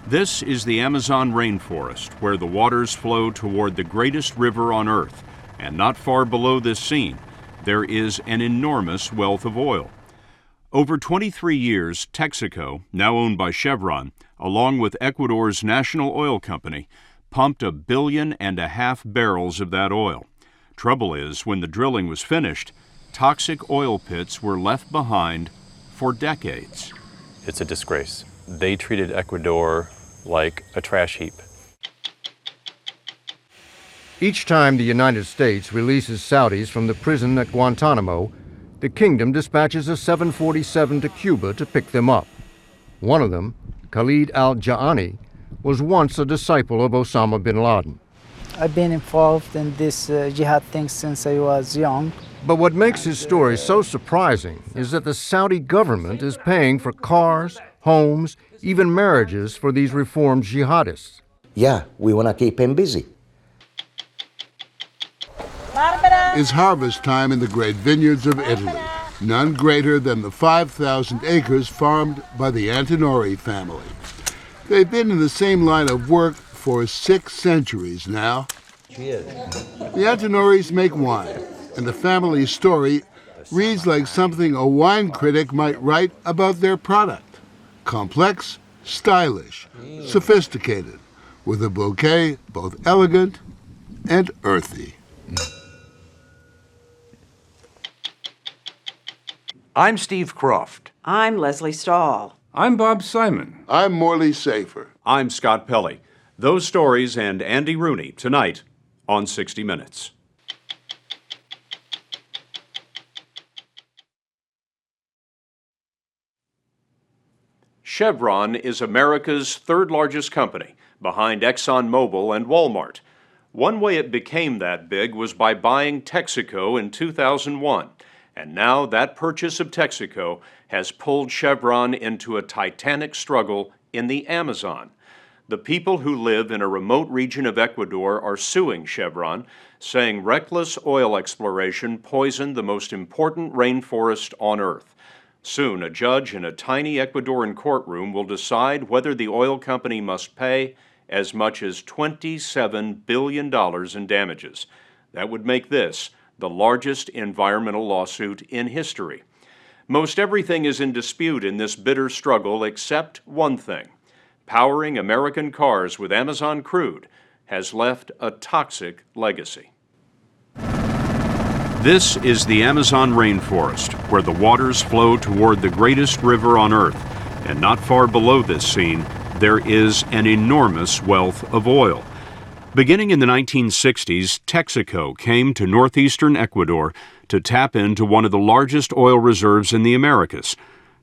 This is the Amazon rainforest, where the waters flow toward the greatest river on Earth. And not far below this scene, there is an enormous wealth of oil. Over 23 years, Texaco, now owned by Chevron, along with Ecuador's national oil company, pumped 1.5 billion barrels of that oil. Trouble is, when the drilling was finished, toxic oil pits were left behind for decades. It's a disgrace. They treated Ecuador like a trash heap. Each time the United States releases Saudis from the prison at Guantanamo, the kingdom dispatches a 747 to Cuba to pick them up. One of them, Khalid al-Ja'ani, was once a disciple of Osama bin Laden. I've been involved in this jihad thing since I was young. But what makes his story so surprising is that the Saudi government is paying for cars, homes, even marriages for these reformed jihadists. Yeah, we want to keep him busy. It's harvest time in the great vineyards of Italy, none greater than the 5,000 acres farmed by the Antinori family. They've been in the same line of work for 6 centuries now. Cheers. The Antinoris make wine, and the family's story reads like something a wine critic might write about their product. Complex, stylish, sophisticated, with a bouquet both elegant and earthy. I'm Steve Croft. I'm Leslie Stahl. I'm Bob Simon. I'm Morley Safer. I'm Scott Pelley. Those stories and Andy Rooney tonight on 60 Minutes. Chevron is America's third largest company, behind ExxonMobil and Walmart. One way it became that big was by buying Texaco in 2001. And now that purchase of Texaco has pulled Chevron into a titanic struggle in the Amazon. The people who live in a remote region of Ecuador are suing Chevron, saying reckless oil exploration poisoned the most important rainforest on Earth. Soon, a judge in a tiny Ecuadorian courtroom will decide whether the oil company must pay as much as $27 billion in damages. That would make this the largest environmental lawsuit in history. Most everything is in dispute in this bitter struggle except one thing. Powering American cars with Amazon crude has left a toxic legacy. This is the Amazon rainforest, where the waters flow toward the greatest river on Earth. And not far below this scene, there is an enormous wealth of oil. Beginning in the 1960s, Texaco came to northeastern Ecuador to tap into one of the largest oil reserves in the Americas.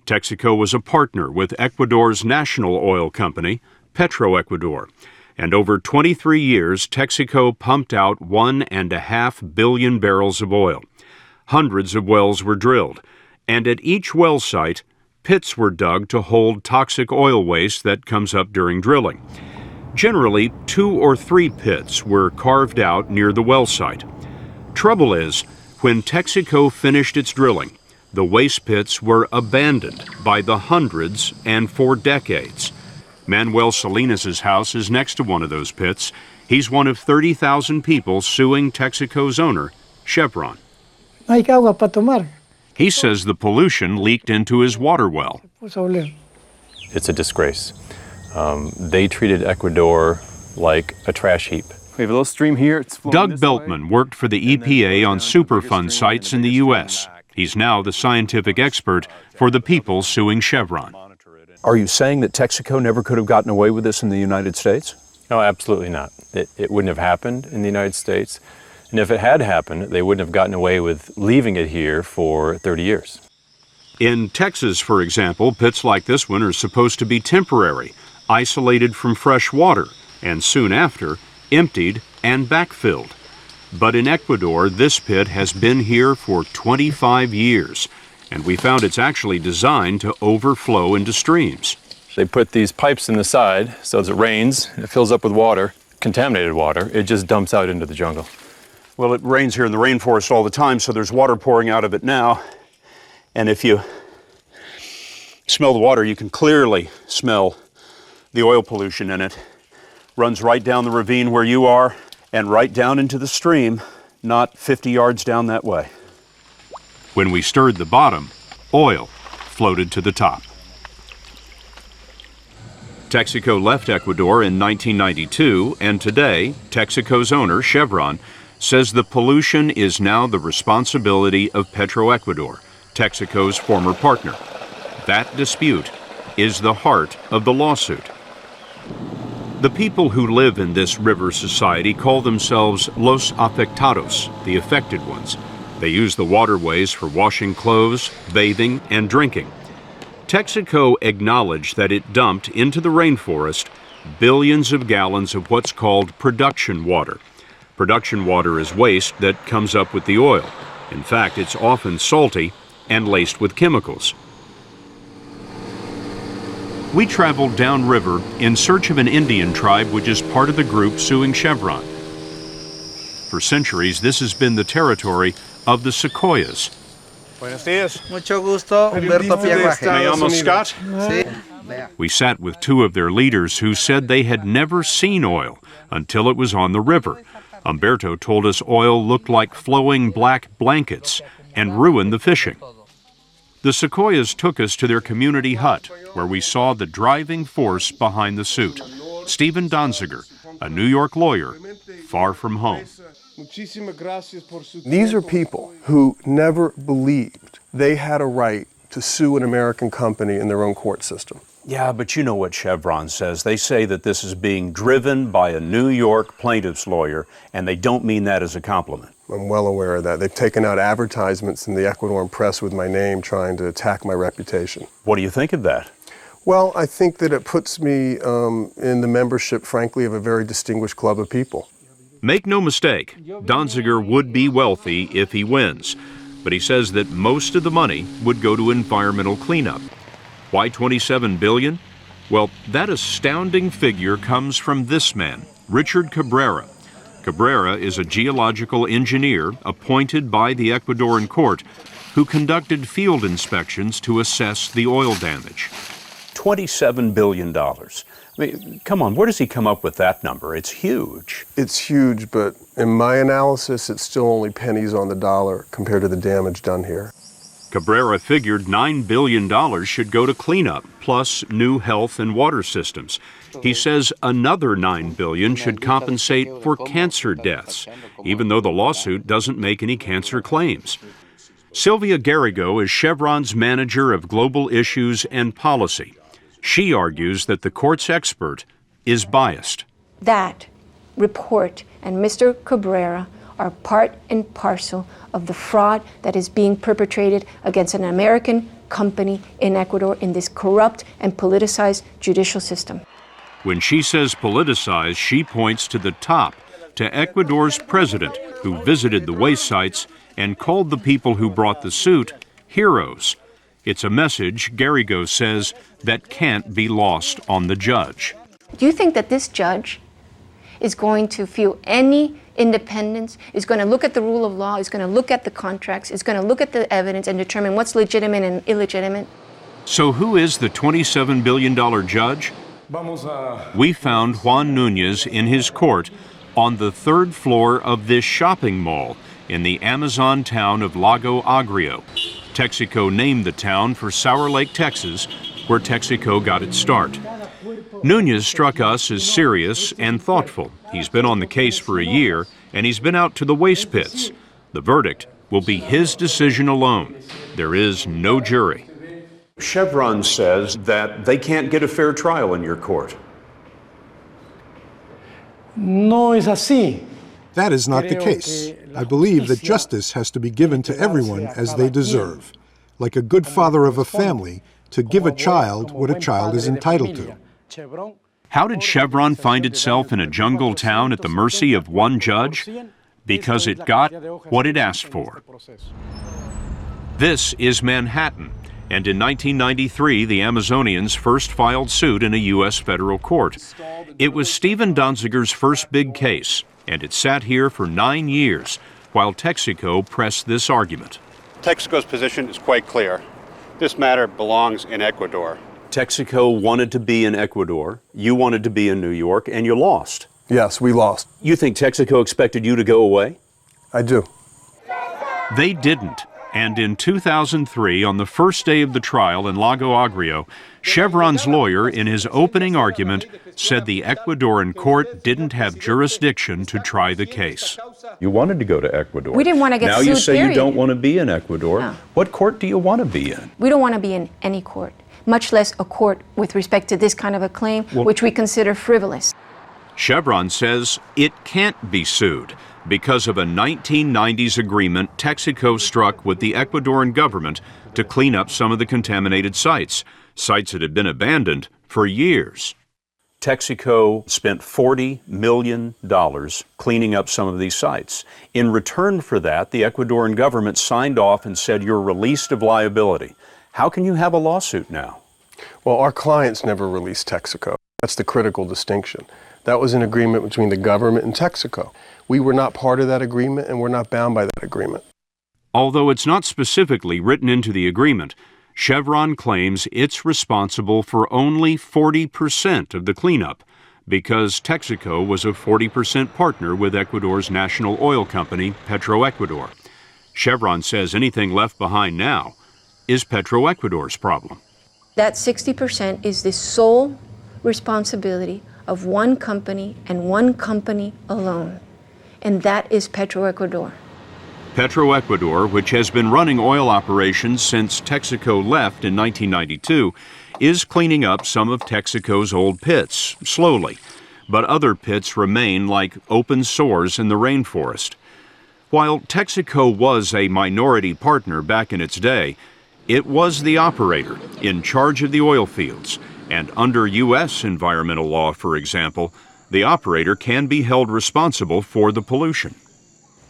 Texaco was a partner with Ecuador's national oil company, Petroecuador. And over 23 years, Texaco pumped out 1.5 billion barrels of oil. Hundreds of wells were drilled, and at each well site, pits were dug to hold toxic oil waste that comes up during drilling. Generally, 2 or 3 pits were carved out near the well site. Trouble is, when Texaco finished its drilling, the waste pits were abandoned by the hundreds and for decades. Manuel Salinas' house is next to one of those pits. He's one of 30,000 people suing Texaco's owner, Chevron. He says the pollution leaked into his water well. It's a disgrace. They treated Ecuador like a trash heap. We have a little stream here. Doug Beltman worked for the EPA on Superfund sites in the U.S. He's now the scientific expert for the people suing Chevron. Are you saying that Texaco never could have gotten away with this in the United States? No, absolutely not. It wouldn't have happened in the United States. And if it had happened, they wouldn't have gotten away with leaving it here for 30 years. In Texas, for example, pits like this one are supposed to be temporary, isolated from fresh water, and soon after, emptied and backfilled. But in Ecuador, this pit has been here for 25 years, and we found it's actually designed to overflow into streams. They put these pipes in the side, so as it rains, it fills up with water, contaminated water, it just dumps out into the jungle. Well, it rains here in the rainforest all the time, so there's water pouring out of it now. And if you smell the water, you can clearly smell The oil pollution in it runs right down the ravine where you are and right down into the stream, not 50 yards down that way. When we stirred the bottom, oil floated to the top. Texaco left Ecuador in 1992, and today, Texaco's owner, Chevron, says the pollution is now the responsibility of Petroecuador, Texaco's former partner. That dispute is the heart of the lawsuit. The people who live in this river society call themselves Los Afectados, the affected ones. They use the waterways for washing clothes, bathing, and drinking. Texaco acknowledged that it dumped into the rainforest billions of gallons of what's called production water. Production water is waste that comes up with the oil. In fact, it's often salty and laced with chemicals. We traveled downriver in search of an Indian tribe which is part of the group suing Chevron. For centuries, this has been the territory of the Secoyas. Buenos días. Mucho gusto, Humberto Pierraje. Me llamo Scott. We sat with two of their leaders who said they had never seen oil until it was on the river. Humberto told us oil looked like flowing black blankets and ruined the fishing. The Secoyas took us to their community hut, where we saw the driving force behind the suit, Stephen Donziger, a New York lawyer, far from home. These are people who never believed they had a right to sue an American company in their own court system. Yeah, but you know what Chevron says. They say that this is being driven by a New York plaintiff's lawyer, and they don't mean that as a compliment. I'm well aware of that. They've taken out advertisements in the Ecuadorian press with my name trying to attack my reputation. What do you think of that? Well, I think that it puts me in the membership, frankly, of a very distinguished club of people. Make no mistake, Donziger would be wealthy if he wins, but he says that most of the money would go to environmental cleanup. Why $27 billion? Well, that astounding figure comes from this man, Richard Cabrera. Cabrera is a geological engineer appointed by the Ecuadorian court who conducted field inspections to assess the oil damage. $27 billion. I mean, come on, where does he come up with that number? It's huge. It's huge, but in my analysis, it's still only pennies on the dollar compared to the damage done here. Cabrera figured $9 billion should go to cleanup, plus new health and water systems. He says another $9 billion should compensate for cancer deaths, even though the lawsuit doesn't make any cancer claims. Sylvia Garrigo is Chevron's manager of global issues and policy. She argues that the court's expert is biased. That report and Mr. Cabrera are part and parcel of the fraud that is being perpetrated against an American company in Ecuador in this corrupt and politicized judicial system. When she says politicized, she points to the top, to Ecuador's president, who visited the waste sites and called the people who brought the suit heroes. It's a message, Garrigo says, that can't be lost on the judge. Do you think that this judge is going to feel any independence, is going to look at the rule of law, is going to look at the contracts, is going to look at the evidence and determine what's legitimate and illegitimate? So who is the $27 billion judge? We found Juan Nunez in his court on the third floor of this shopping mall in the Amazon town of Lago Agrio. Texaco named the town for Sour Lake, Texas, where Texaco got its start. Nunez struck us as serious and thoughtful. He's been on the case for a year, and he's been out to the waste pits. The verdict will be his decision alone. There is no jury. Chevron says that they can't get a fair trial in your court. No es así. That is not the case. I believe that justice has to be given to everyone as they deserve, like a good father of a family, to give a child what a child is entitled to. How did Chevron find itself in a jungle town at the mercy of one judge? Because it got what it asked for. This is Manhattan, and in 1993, the Amazonians first filed suit in a U.S. federal court. It was Stephen Donziger's first big case, and it sat here for 9 years while Texaco pressed this argument. Texaco's position is quite clear. This matter belongs in Ecuador. Texaco wanted to be in Ecuador, you wanted to be in New York, and you lost. Yes, we lost. You think Texaco expected you to go away? I do. They didn't. And in 2003, on the first day of the trial in Lago Agrio, Chevron's lawyer, in his opening argument, said the Ecuadorian court didn't have jurisdiction to try the case. You wanted to go to Ecuador. We didn't want to get sued. sued, Now you say period. you don't want to be in Ecuador. No. What court do you want to be in? We don't want to be in any court, much less a court with respect to this kind of a claim, which we consider frivolous. Chevron says it can't be sued because of a 1990s agreement Texaco struck with the Ecuadorian government to clean up some of the contaminated sites that had been abandoned for years. Texaco spent $40 million cleaning up some of these sites. In return for that, the Ecuadorian government signed off and said you're released of liability. How can you have a lawsuit now? Well, our clients never released Texaco. That's the critical distinction. That was an agreement between the government and Texaco. We were not part of that agreement, and we're not bound by that agreement. Although it's not specifically written into the agreement, Chevron claims it's responsible for only 40% of the cleanup because Texaco was a 40% partner with Ecuador's national oil company, Petroecuador. Chevron says anything left behind now is Petroecuador's problem. That 60% is the sole responsibility of one company and one company alone, and that is Petroecuador. Petroecuador, which has been running oil operations since Texaco left in 1992, is cleaning up some of Texaco's old pits, slowly, but other pits remain like open sores in the rainforest. While Texaco was a minority partner back in its day, it was the operator in charge of the oil fields, and under U.S. environmental law, for example, the operator can be held responsible for the pollution.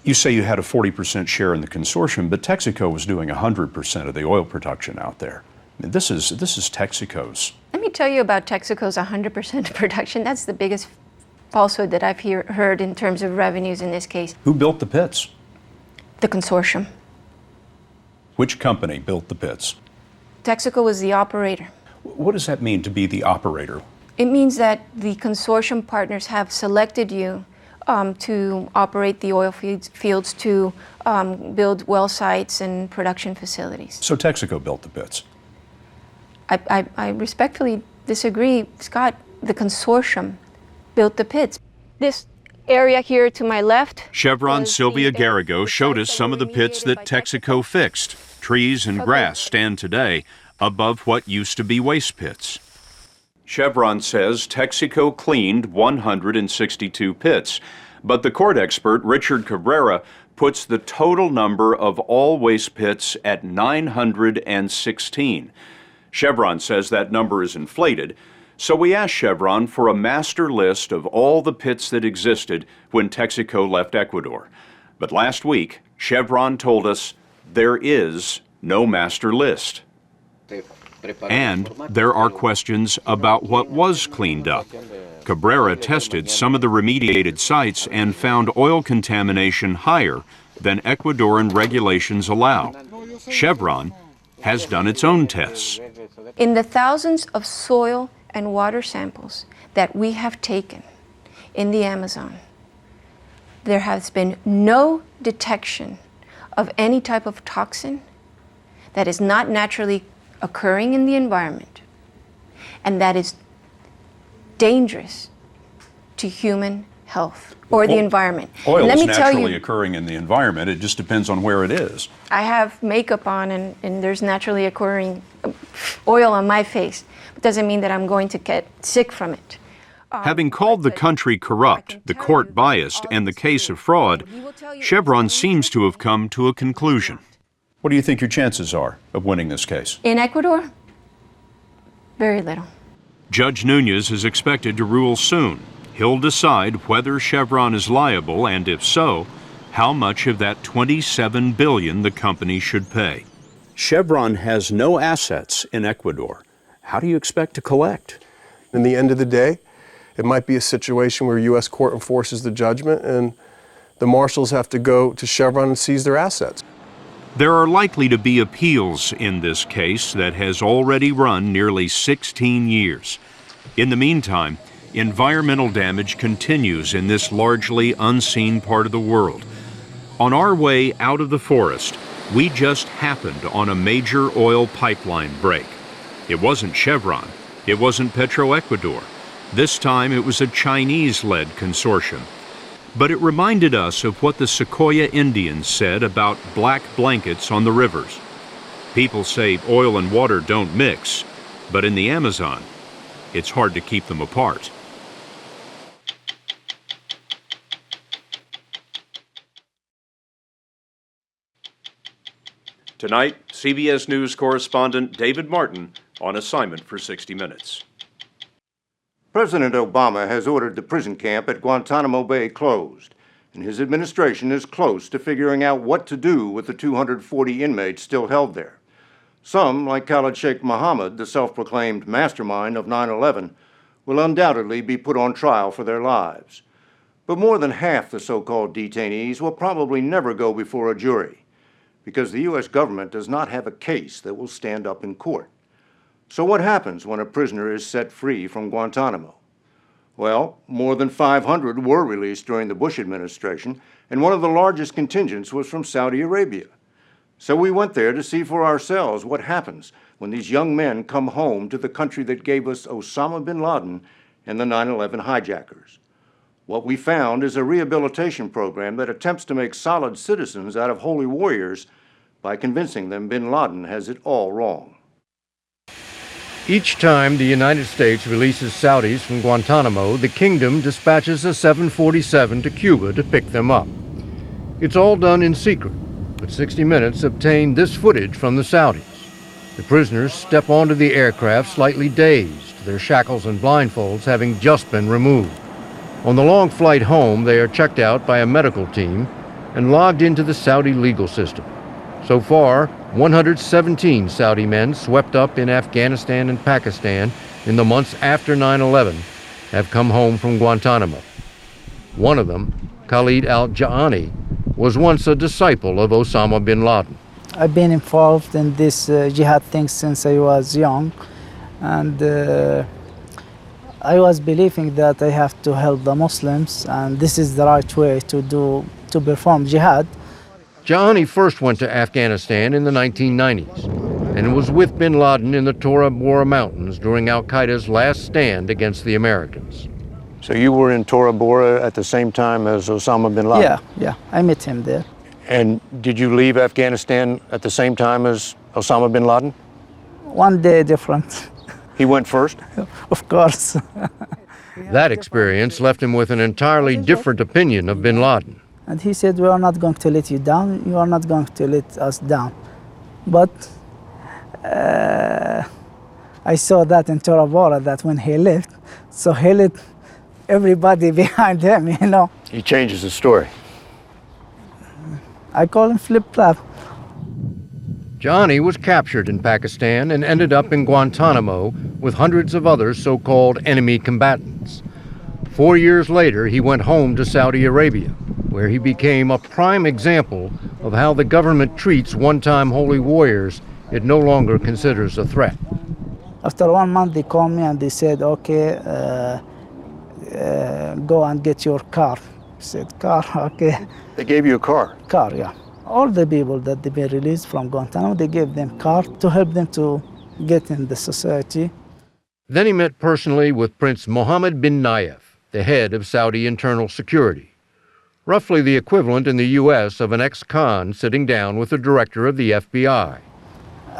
You say you had a 40% share in the consortium, but Texaco was doing 100% of the oil production out there. I mean, this is Texaco's. Let me tell you about Texaco's 100% production. That's the biggest falsehood that I've heard in terms of revenues in this case. Who built the pits? The consortium. Which company built the pits? Texaco was the operator. What does that mean, to be the operator? It means that the consortium partners have selected you to operate the oil fields, to build well sites and production facilities. So Texaco built the pits? I respectfully disagree, Scott. The consortium built the pits. This area here to my left. Chevron's Sylvia Garrigo showed us some of the pits that Texaco fixed. Trees and grass stand today above what used to be waste pits. Chevron says Texaco cleaned 162 pits, but the court expert, Richard Cabrera, puts the total number of all waste pits at 916. Chevron says that number is inflated, so we asked Chevron for a master list of all the pits that existed when Texaco left Ecuador. But last week, Chevron told us there is no master list. And there are questions about what was cleaned up. Cabrera tested some of the remediated sites and found oil contamination higher than Ecuadorian regulations allow. Chevron has done its own tests. In the thousands of soil and water samples that we have taken in the Amazon, there has been no detection of any type of toxin that is not naturally occurring in the environment and that is dangerous to human health or the environment. Oil is naturally occurring in the environment. It just depends on where it is. I have makeup on and there's naturally occurring oil on my face. It doesn't mean that I'm going to get sick from it. Having called the country corrupt, the court biased, and the case a fraud, Chevron seems to have come to a conclusion. What do you think your chances are of winning this case? In Ecuador, very little. Judge Nunez is expected to rule soon. He'll decide whether Chevron is liable, and if so, how much of that $27 billion the company should pay. Chevron has no assets in Ecuador. How do you expect to collect? In the end of the day, it might be a situation where a U.S. court enforces the judgment and the marshals have to go to Chevron and seize their assets. There are likely to be appeals in this case that has already run nearly 16 years. In the meantime, environmental damage continues in this largely unseen part of the world. On our way out of the forest, we just happened on a major oil pipeline break. It wasn't Chevron. It wasn't Petroecuador. This time it was a Chinese-led consortium. But it reminded us of what the Secoya Indians said about black blankets on the rivers. People say oil and water don't mix, but in the Amazon, it's hard to keep them apart. Tonight, CBS News correspondent David Martin on assignment for 60 Minutes. President Obama has ordered the prison camp at Guantanamo Bay closed, and his administration is close to figuring out what to do with the 240 inmates still held there. Some, like Khalid Sheikh Mohammed, the self-proclaimed mastermind of 9/11, will undoubtedly be put on trial for their lives. But more than half the so-called detainees will probably never go before a jury, because the U.S. government does not have a case that will stand up in court. So what happens when a prisoner is set free from Guantanamo? Well, more than 500 were released during the Bush administration, and one of the largest contingents was from Saudi Arabia. So we went there to see for ourselves what happens when these young men come home to the country that gave us Osama bin Laden and the 9/11 hijackers. What we found is a rehabilitation program that attempts to make solid citizens out of holy warriors by convincing them bin Laden has it all wrong. Each time the United States releases Saudis from Guantanamo, the Kingdom dispatches a 747 to Cuba to pick them up. It's all done in secret, but 60 Minutes obtained this footage from the Saudis. The prisoners step onto the aircraft slightly dazed, their shackles and blindfolds having just been removed. On the long flight home, they are checked out by a medical team and logged into the Saudi legal system. So far, 117 Saudi men swept up in Afghanistan and Pakistan in the months after 9/11 have come home from Guantanamo. One of them, Khalid al-Ja'ani, was once a disciple of Osama bin Laden. I've been involved in this jihad thing since I was young, and I was believing that I have to help the Muslims, and this is the right way to perform jihad. Ja'ani first went to Afghanistan in the 1990s and was with bin Laden in the Tora Bora Mountains during al-Qaeda's last stand against the Americans. So you were in Tora Bora at the same time as Osama bin Laden? Yeah, I met him there. And did you leave Afghanistan at the same time as Osama bin Laden? One day different. He went first? Of course. That experience left him with an entirely different opinion of bin Laden. And he said, we are not going to let you down. You are not going to let us down. But I saw that in Tora Bora, that when he left, so he let everybody behind him, you know. He changes the story. I call him flip-flop. Ja'ani was captured in Pakistan and ended up in Guantanamo with hundreds of other so-called enemy combatants. 4 years later, he went home to Saudi Arabia, where he became a prime example of how the government treats one-time holy warriors it no longer considers a threat. After 1 month, they called me and they said, okay, go and get your car. I said, car, okay. They gave you a car? Car, yeah. All the people that they been released from Guantanamo, they gave them car to help them to get in the society. Then he met personally with Prince Mohammed bin Nayef, the head of Saudi internal security. Roughly the equivalent in the U.S. of an ex-con sitting down with the director of the FBI.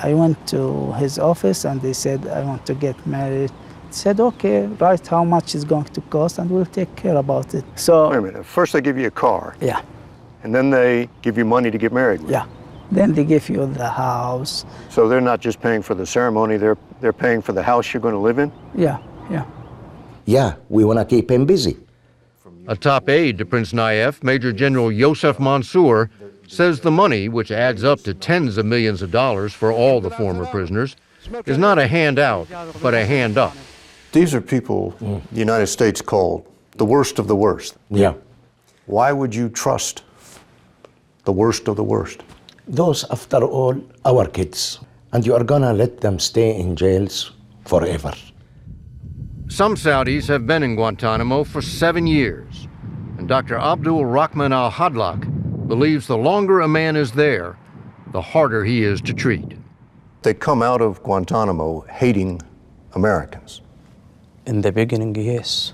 I went to his office and they said, I want to get married. I said, okay, write how much it's going to cost and we'll take care about it. So, wait a minute, first they give you a car. Yeah. And then they give you money to get married with. Yeah. Then they give you the house. So they're not just paying for the ceremony, they're paying for the house you're going to live in? Yeah, yeah. Yeah, we want to keep him busy. A top aide to Prince Nayef, Major General Yosef Mansour, says the money, which adds up to tens of millions of dollars for all the former prisoners, is not a handout, but a hand up. These are people the United States called the worst of the worst. Yeah. Why would you trust the worst of the worst? Those, after all, our kids. And you are gonna let them stay in jails forever. Some Saudis have been in Guantanamo for 7 years. And Dr. Abdul Rahman al-Hadlak believes the longer a man is there, the harder he is to treat. They come out of Guantanamo hating Americans. In the beginning, yes.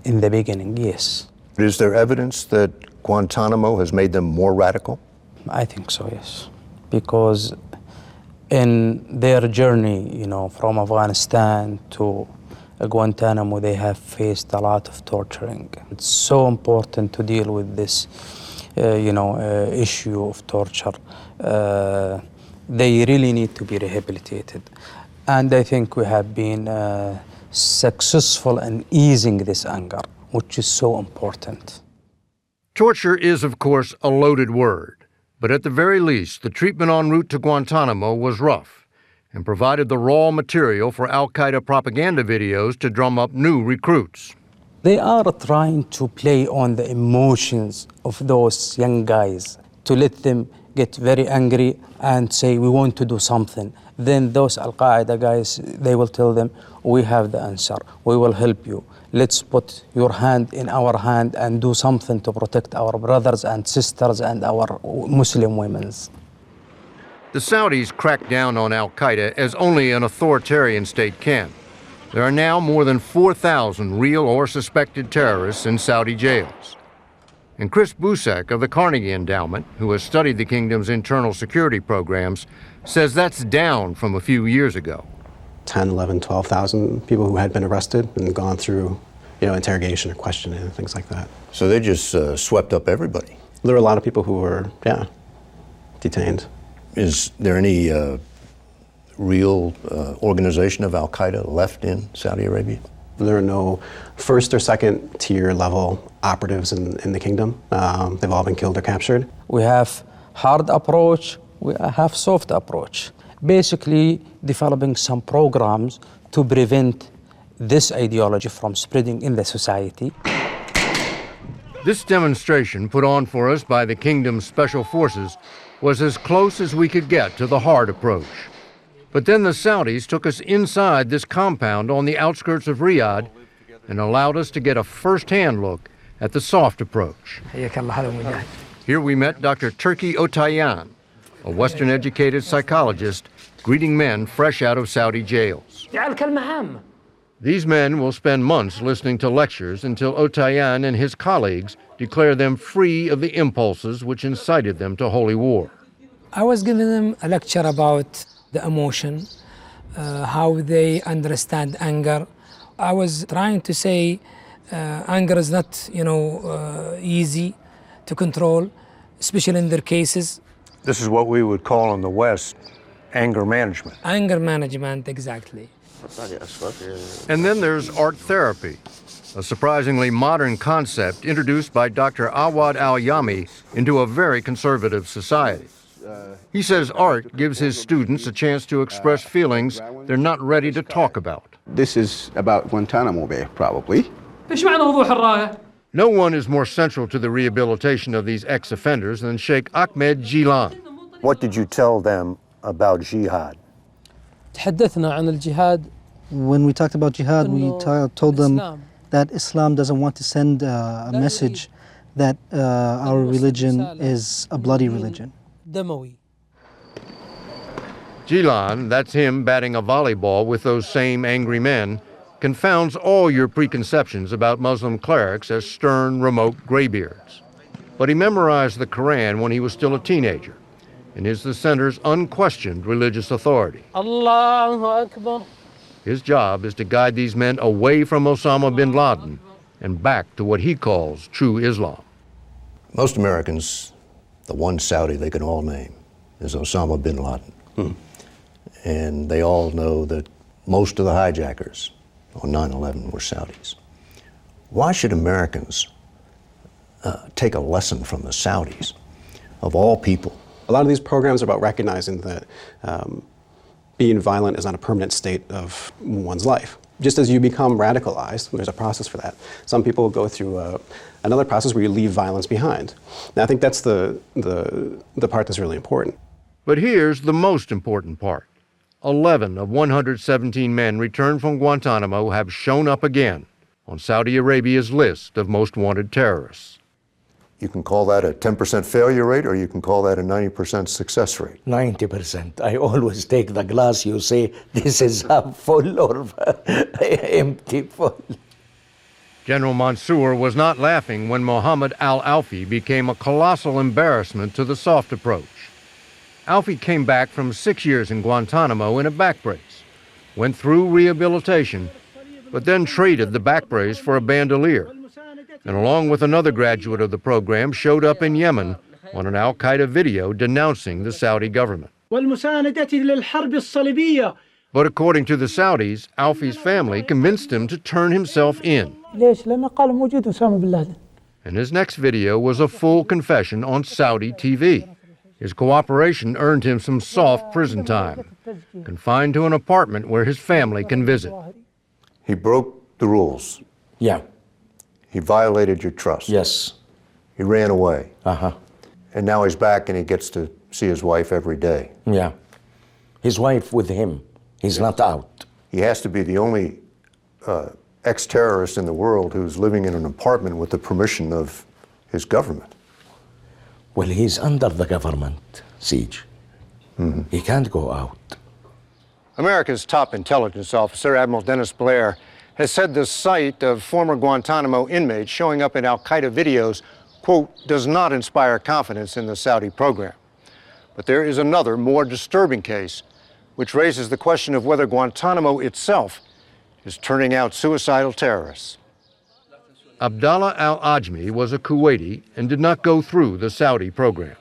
In the beginning, yes. Is there evidence that Guantanamo has made them more radical? I think so, yes. Because in their journey, from Afghanistan to Guantanamo, they have faced a lot of torturing. It's so important to deal with this, issue of torture. They really need to be rehabilitated. And I think we have been successful in easing this anger, which is so important. Torture is, of course, a loaded word, but at the very least, the treatment en route to Guantanamo was rough and provided the raw material for al-Qaeda propaganda videos to drum up new recruits. They are trying to play on the emotions of those young guys to let them get very angry and say, we want to do something. Then those al-Qaeda guys, they will tell them, we have the answer, we will help you. Let's put your hand in our hand and do something to protect our brothers and sisters and our Muslim women. The Saudis cracked down on al-Qaeda as only an authoritarian state can. There are now more than 4,000 real or suspected terrorists in Saudi jails. And Chris Busek of the Carnegie Endowment, who has studied the kingdom's internal security programs, says that's down from a few years ago. 10, 11, 12,000 people who had been arrested and gone through, interrogation or questioning and things like that. So they just swept up everybody? There were a lot of people who were, detained. Is there any real organization of al-Qaeda left in Saudi Arabia? There are no first or second tier level operatives in the kingdom. They've all been killed or captured. We have hard approach, we have soft approach. Basically developing some programs to prevent this ideology from spreading in the society. This demonstration put on for us by the kingdom's special forces was as close as we could get to the hard approach. But then the Saudis took us inside this compound on the outskirts of Riyadh and allowed us to get a first-hand look at the soft approach. Here we met Dr. Turki Otayan, a Western-educated psychologist greeting men fresh out of Saudi jails. These men will spend months listening to lectures until Otayan and his colleagues declare them free of the impulses which incited them to holy war. I was giving them a lecture about the emotion, how they understand anger. I was trying to say anger is not, easy to control, especially in their cases. This is what we would call in the West anger management. Anger management, exactly. And then there's art therapy, a surprisingly modern concept introduced by Dr. Awad al-Yami into a very conservative society. He says art gives his students a chance to express feelings they're not ready to talk about. This is about Guantanamo Bay, probably. No one is more central to the rehabilitation of these ex-offenders than Sheikh Ahmed Jilan. What did you tell them about jihad? When we talked about jihad, we told them that Islam doesn't want to send a message that our religion is a bloody religion. Jilan, that's him batting a volleyball with those same angry men, confounds all your preconceptions about Muslim clerics as stern, remote graybeards. But he memorized the Quran when he was still a teenager and is the center's unquestioned religious authority. Allahu Akbar. His job is to guide these men away from Osama bin Laden and back to what he calls true Islam. Most Americans, the one Saudi they can all name is Osama bin Laden. And they all know that most of the hijackers on 9/11 were Saudis. Why should Americans take a lesson from the Saudis, of all people? A lot of these programs are about recognizing that being violent is not a permanent state of one's life. Just as you become radicalized, there's a process for that. Some people go through another process where you leave violence behind. Now, I think that's the part that's really important. But here's the most important part. 11 of 117 men returned from Guantanamo have shown up again on Saudi Arabia's list of most wanted terrorists. You can call that a 10% failure rate, or you can call that a 90% success rate. 90%. I always take the glass, you say, this is half full or empty full. General Mansour was not laughing when Mohammed al-Alfi became a colossal embarrassment to the soft approach. Alfi came back from 6 years in Guantanamo in a back brace, went through rehabilitation, but then traded the back brace for a bandolier, and along with another graduate of the program showed up in Yemen on an al-Qaeda video denouncing the Saudi government. But according to the Saudis, Alfi's family convinced him to turn himself in. And his next video was a full confession on Saudi TV. His cooperation earned him some soft prison time, confined to an apartment where his family can visit. He broke the rules. Yeah. He violated your trust. Yes. He ran away. Uh-huh. And now he's back and he gets to see his wife every day. Yeah. His wife with him. He's not out. He has to be the only ex-terrorist in the world who's living in an apartment with the permission of his government. Well, he's under the government siege. Mm-hmm. He can't go out. America's top intelligence officer, Admiral Dennis Blair, has said the sight of former Guantanamo inmates showing up in al-Qaeda videos, quote, does not inspire confidence in the Saudi program. But there is another, more disturbing case, which raises the question of whether Guantanamo itself is turning out suicidal terrorists. Abdallah al-Ajmi was a Kuwaiti and did not go through the Saudi program.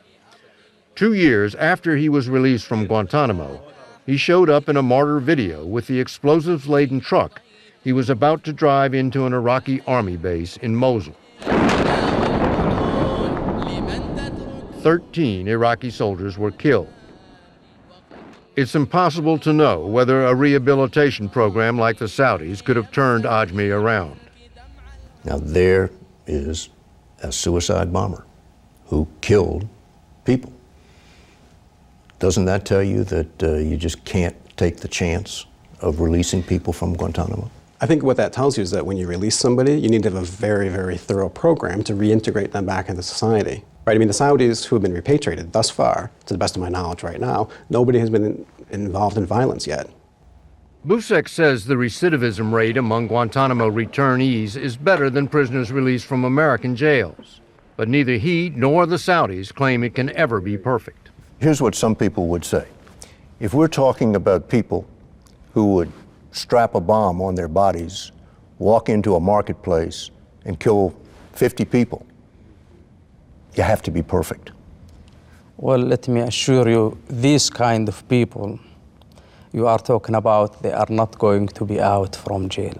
2 years after he was released from Guantanamo, he showed up in a martyr video with the explosives-laden truck he was about to drive into an Iraqi army base in Mosul. 13 Iraqi soldiers were killed. It's impossible to know whether a rehabilitation program like the Saudis could have turned Ajmi around. Now there is a suicide bomber who killed people. Doesn't that tell you that you just can't take the chance of releasing people from Guantanamo? I think what that tells you is that when you release somebody, you need to have a very, very thorough program to reintegrate them back into society. Right? I mean, the Saudis who have been repatriated thus far, to the best of my knowledge right now, nobody has been involved in violence yet. Busek says the recidivism rate among Guantanamo returnees is better than prisoners released from American jails. But neither he nor the Saudis claim it can ever be perfect. Here's what some people would say. If we're talking about people who would strap a bomb on their bodies, walk into a marketplace, and kill 50 people, you have to be perfect. Well, let me assure you, these kind of people you are talking about, they are not going to be out from jail.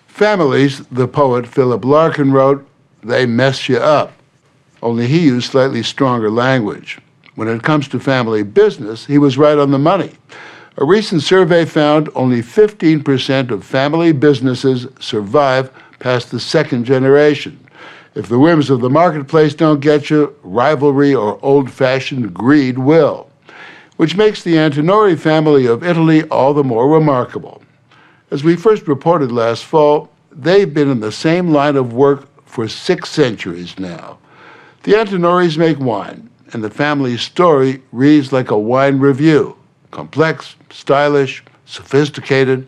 Families, the poet Philip Larkin wrote, they mess you up. Only he used slightly stronger language. When it comes to family business, he was right on the money. A recent survey found only 15% of family businesses survive past the second generation. If the whims of the marketplace don't get you, rivalry or old-fashioned greed will, which makes the Antinori family of Italy all the more remarkable. As we first reported last fall, they've been in the same line of work for 6 centuries now. The Antinoris make wine, and the family's story reads like a wine review. Complex, stylish, sophisticated,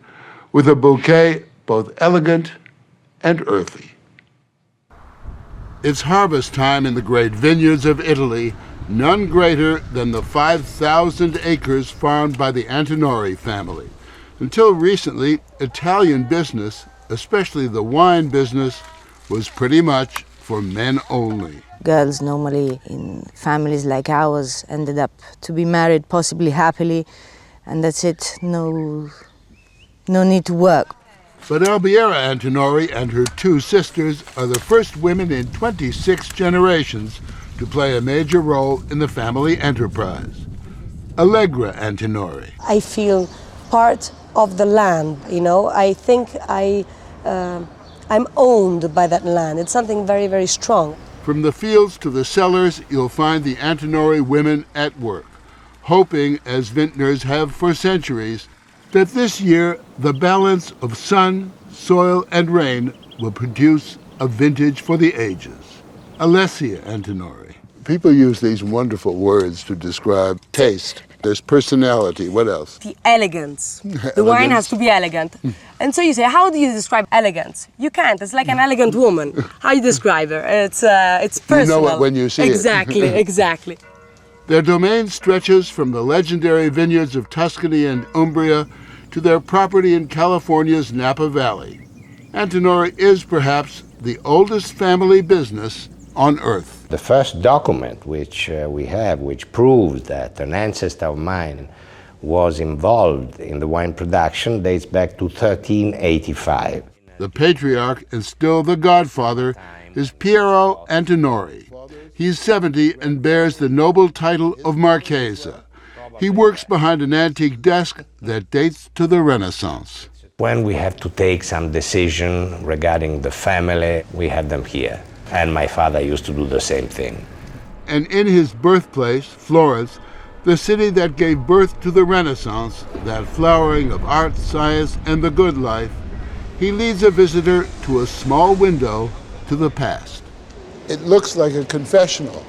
with a bouquet both elegant and earthy. It's harvest time in the great vineyards of Italy, none greater than the 5,000 acres farmed by the Antinori family. Until recently, Italian business, especially the wine business, was pretty much for men only. Girls normally in families like ours ended up to be married, possibly happily, and that's it, no need to work. But Albiera Antinori and her two sisters are the first women in 26 generations to play a major role in the family enterprise. Allegra Antinori. I feel part of the land, you know. I think I'm owned by that land. It's something very, very strong. From the fields to the cellars, you'll find the Antinori women at work, hoping, as vintners have for centuries, that this year the balance of sun, soil, and rain will produce a vintage for the ages. Alessia Antinori. People use these wonderful words to describe taste. There's personality. What else? The elegance. The wine has to be elegant. And so you say, how do you describe elegance? You can't. It's like an elegant woman. How you describe her? It's personal. You know it when you see exactly, it. Exactly. Their domain stretches from the legendary vineyards of Tuscany and Umbria to their property in California's Napa Valley. Antinori is perhaps the oldest family business on earth. The first document which we have, which proves that an ancestor of mine was involved in the wine production, dates back to 1385. The patriarch and still the godfather is Piero Antinori. He's 70 and bears the noble title of Marchesa. He works behind an antique desk that dates to the Renaissance. When we have to take some decision regarding the family, we have them here. And my father used to do the same thing. And in his birthplace, Florence, the city that gave birth to the Renaissance, that flowering of art, science, and the good life, he leads a visitor to a small window to the past. It looks like a confessional.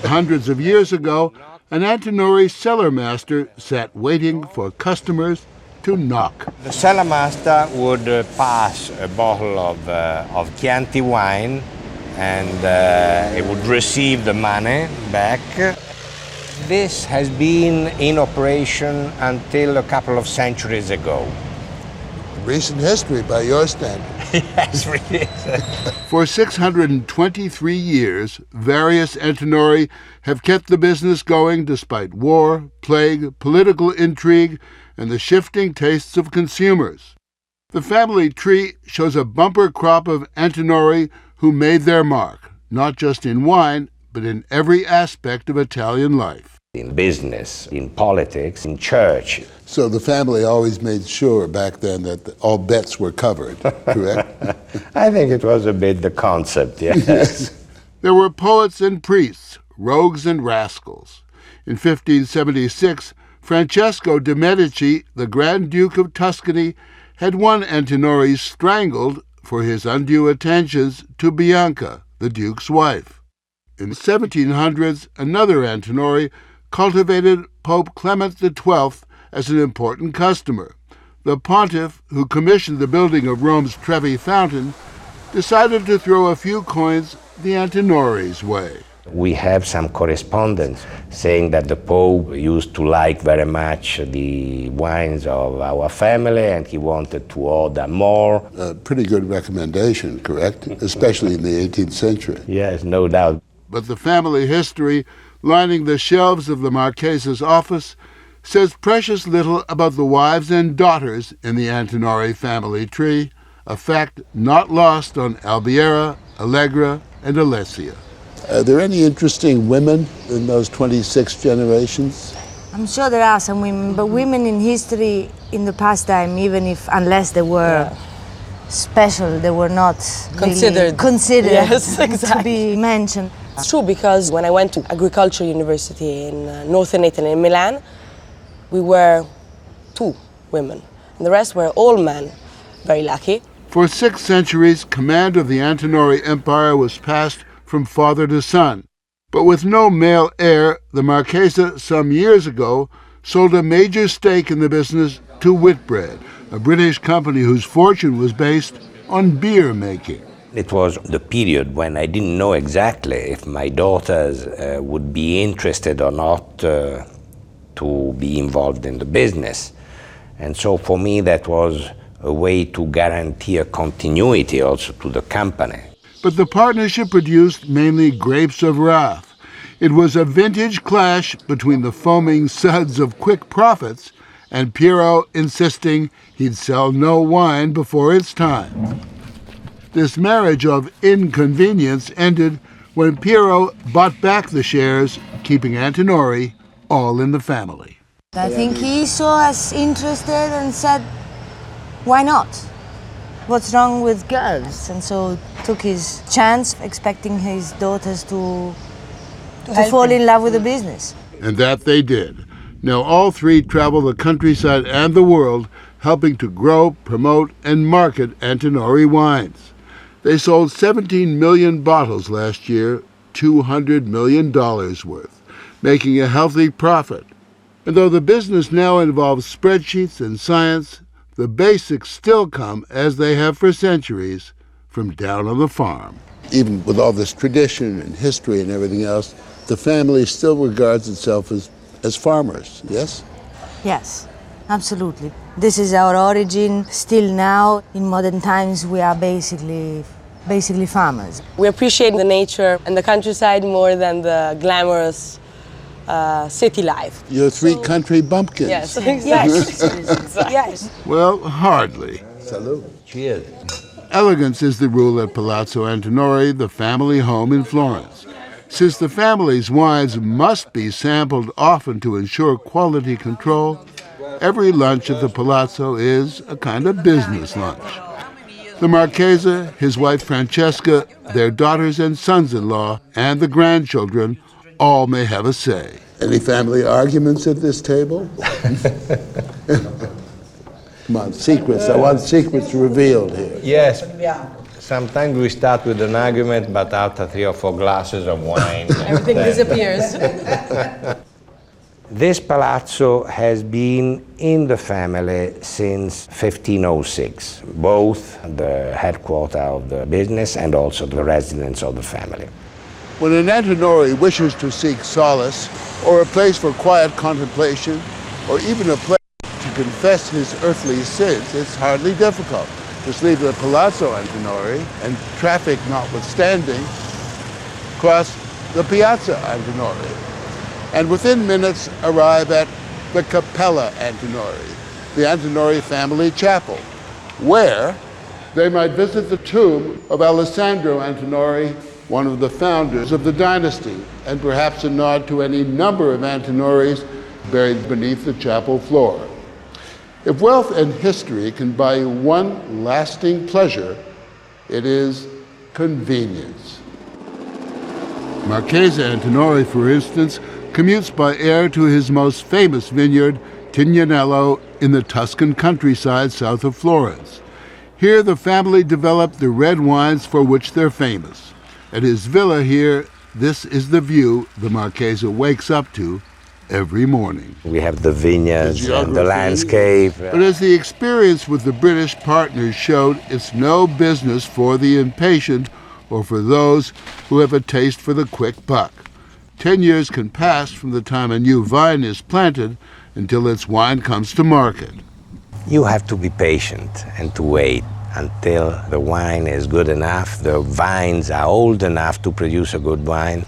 Hundreds of years ago, an Antinori cellar master sat waiting for customers to knock. The cellar master would pass a bottle of Chianti wine and he would receive the money back. This has been in operation until a couple of centuries ago. Recent history by your standards. Yes, really. For 623 years, various Antinori have kept the business going despite war, plague, political intrigue, and the shifting tastes of consumers. The family tree shows a bumper crop of Antinori who made their mark, not just in wine, but in every aspect of Italian life. In business, in politics, in church. So the family always made sure back then that all bets were covered, correct? I think it was a bit the concept, yes. There were poets and priests, rogues and rascals. In 1576, Francesco de' Medici, the Grand Duke of Tuscany, had one Antinori strangled for his undue attentions to Bianca, the Duke's wife. In the 1700s, another Antinori cultivated Pope Clement XII as an important customer. The pontiff, who commissioned the building of Rome's Trevi Fountain, decided to throw a few coins the Antinori's way. We have some correspondence saying that the Pope used to like very much the wines of our family and he wanted to order more. A pretty good recommendation, correct? Especially in the 18th century. Yes, no doubt. But the family history lining the shelves of the Marchesa's office says precious little about the wives and daughters in the Antinori family tree, a fact not lost on Albiera, Allegra, and Alessia. Are there any interesting women in those 26 generations? I'm sure there are some women, but women in history in the past time, even if, unless they were special, they were not Considered. Really considered Yes, exactly. to be mentioned. It's true, because when I went to Agriculture University in northern Italy, in Milan, we were 2 women. And the rest were all men, very lucky. For 6 centuries, command of the Antinori Empire was passed from father to son. But with no male heir, the Marchesa some years ago sold a major stake in the business to Whitbread, a British company whose fortune was based on beer making. It was the period when I didn't know exactly if my daughters would be interested or not to be involved in the business. And so for me that was a way to guarantee a continuity also to the company. But the partnership produced mainly grapes of wrath. It was a vintage clash between the foaming suds of quick profits and Piero insisting he'd sell no wine before its time. This marriage of inconvenience ended when Piero bought back the shares, keeping Antinori all in the family. I think he saw us interested and said, why not? What's wrong with girls? And so took his chance, expecting his daughters to fall in love with the business. And that they did. Now all three travel the countryside and the world, helping to grow, promote, and market Antinori wines. They sold 17 million bottles last year, $200 million worth, making a healthy profit. And though the business now involves spreadsheets and science, the basics still come, as they have for centuries, from down on the farm. Even with all this tradition and history and everything else, the family still regards itself as farmers, yes? Yes, absolutely. This is our origin. Still now, in modern times, we are basically farmers. We appreciate the nature and the countryside more than the glamorous city life. You're three country bumpkins. Yes, exactly. Yes. Well, hardly. Salud. Cheers. Elegance is the rule at Palazzo Antinori, the family home in Florence. Since the family's wines must be sampled often to ensure quality control, every lunch at the Palazzo is a kind of business lunch. The Marchese, his wife Francesca, their daughters and sons-in-law, and the grandchildren all may have a say. Any family arguments at this table? Come on, secrets. I want secrets revealed here. Yes. Sometimes we start with an argument, but after 3 or 4 glasses of wine... Everything disappears. This palazzo has been in the family since 1506, both the headquarters of the business and also the residence of the family. When an Antinori wishes to seek solace, or a place for quiet contemplation, or even a place to confess his earthly sins, it's hardly difficult. Just leave the Palazzo Antinori, and traffic notwithstanding, cross the Piazza Antinori, and within minutes arrive at the Cappella Antinori, the Antinori family chapel, where they might visit the tomb of Alessandro Antinori, one of the founders of the dynasty, and perhaps a nod to any number of Antinoris buried beneath the chapel floor. If wealth and history can buy you one lasting pleasure, it is convenience. Marchese Antinori, for instance, commutes by air to his most famous vineyard, Tignanello, in the Tuscan countryside south of Florence. Here the family developed the red wines for which they're famous. At his villa here, this is the view the Marchese wakes up to every morning. We have the vineyards and the landscape. But as the experience with the British partners showed, it's no business for the impatient or for those who have a taste for the quick buck. 10 years can pass from the time a new vine is planted until its wine comes to market. You have to be patient and to wait until the wine is good enough, the vines are old enough to produce a good wine.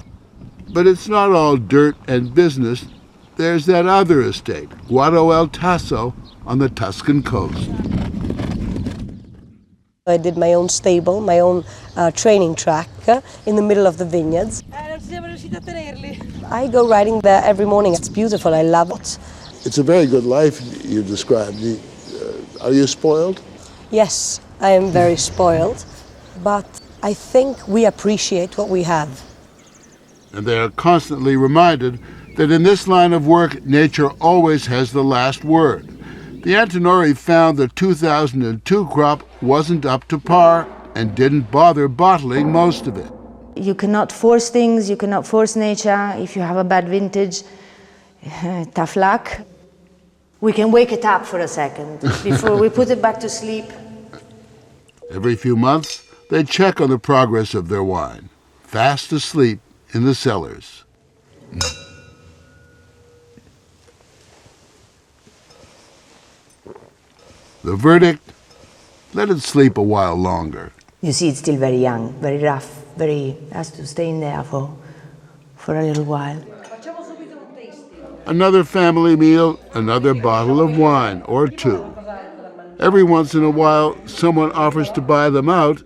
But it's not all dirt and business. There's that other estate, Guado El Tasso, on the Tuscan coast. I did my own stable, my own training track in the middle of the vineyards. I go riding there every morning. It's beautiful. I love it. It's a very good life you described. Are you spoiled? Yes, I am very spoiled, but I think we appreciate what we have. And they are constantly reminded that in this line of work, nature always has the last word. The Antinori found the 2002 crop wasn't up to par and didn't bother bottling most of it. You cannot force things, you cannot force nature. If you have a bad vintage, tough luck. We can wake it up for a second before we put it back to sleep. Every few months, they check on the progress of their wine, fast asleep in the cellars. The verdict, let it sleep a while longer. You see, it's still very young, very rough, has to stay in there for a little while. Another family meal, another bottle of wine or two. Every once in a while, someone offers to buy them out,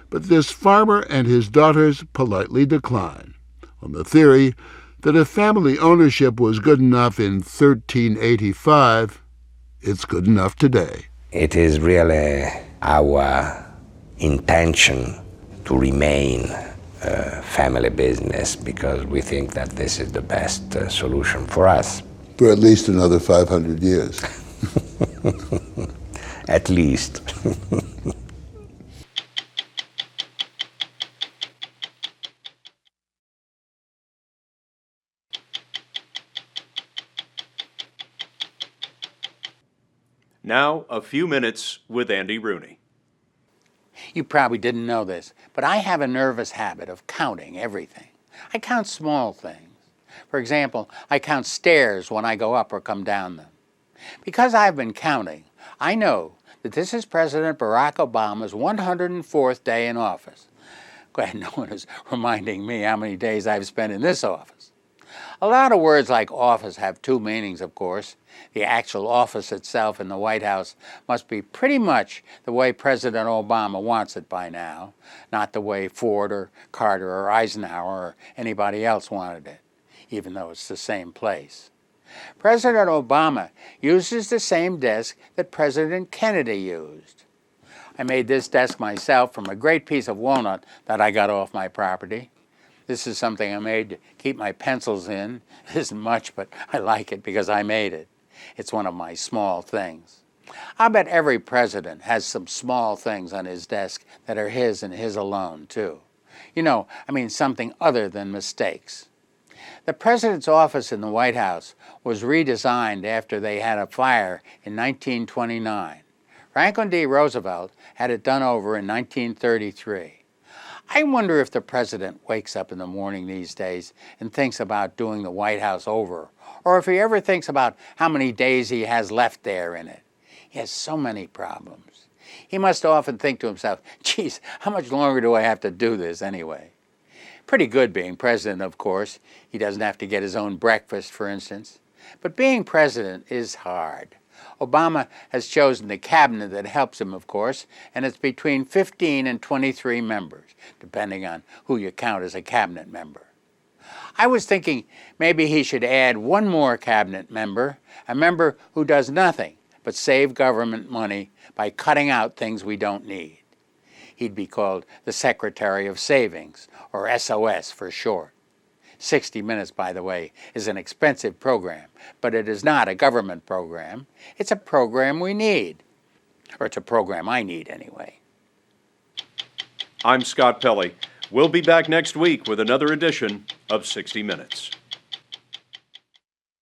but this farmer and his daughters politely decline, on the theory that if family ownership was good enough in 1385, it's good enough today. It is really our intention to remain a family business because we think that this is the best solution for us. For at least another 500 years. At least. Now, a few minutes with Andy Rooney. You probably didn't know this, but I have a nervous habit of counting everything. I count small things. For example, I count stairs when I go up or come down them. Because I've been counting, I know that this is President Barack Obama's 104th day in office. Glad no one is reminding me how many days I've spent in this office. A lot of words like office have two meanings, of course. The actual office itself in the White House must be pretty much the way President Obama wants it by now, not the way Ford or Carter or Eisenhower or anybody else wanted it, even though it's the same place. President Obama uses the same desk that President Kennedy used. I made this desk myself from a great piece of walnut that I got off my property. This is something I made to keep my pencils in. It isn't much, but I like it because I made it. It's one of my small things. I bet every president has some small things on his desk that are his and his alone, too. You know, I mean something other than mistakes. The president's office in the White House was redesigned after they had a fire in 1929. Franklin D. Roosevelt had it done over in 1933. I wonder if the president wakes up in the morning these days and thinks about doing the White House over, or if he ever thinks about how many days he has left there in it. He has so many problems. He must often think to himself, geez, how much longer do I have to do this anyway? Pretty good being president, of course. He doesn't have to get his own breakfast, for instance. But being president is hard. Obama has chosen the cabinet that helps him, of course, and it's between 15 and 23 members, depending on who you count as a cabinet member. I was thinking maybe he should add one more cabinet member, a member who does nothing but save government money by cutting out things we don't need. He'd be called the Secretary of Savings, or SOS for short. 60 Minutes, by the way, is an expensive program, but it is not a government program. It's a program we need. Or it's a program I need, anyway. I'm Scott Pelley. We'll be back next week with another edition of 60 Minutes.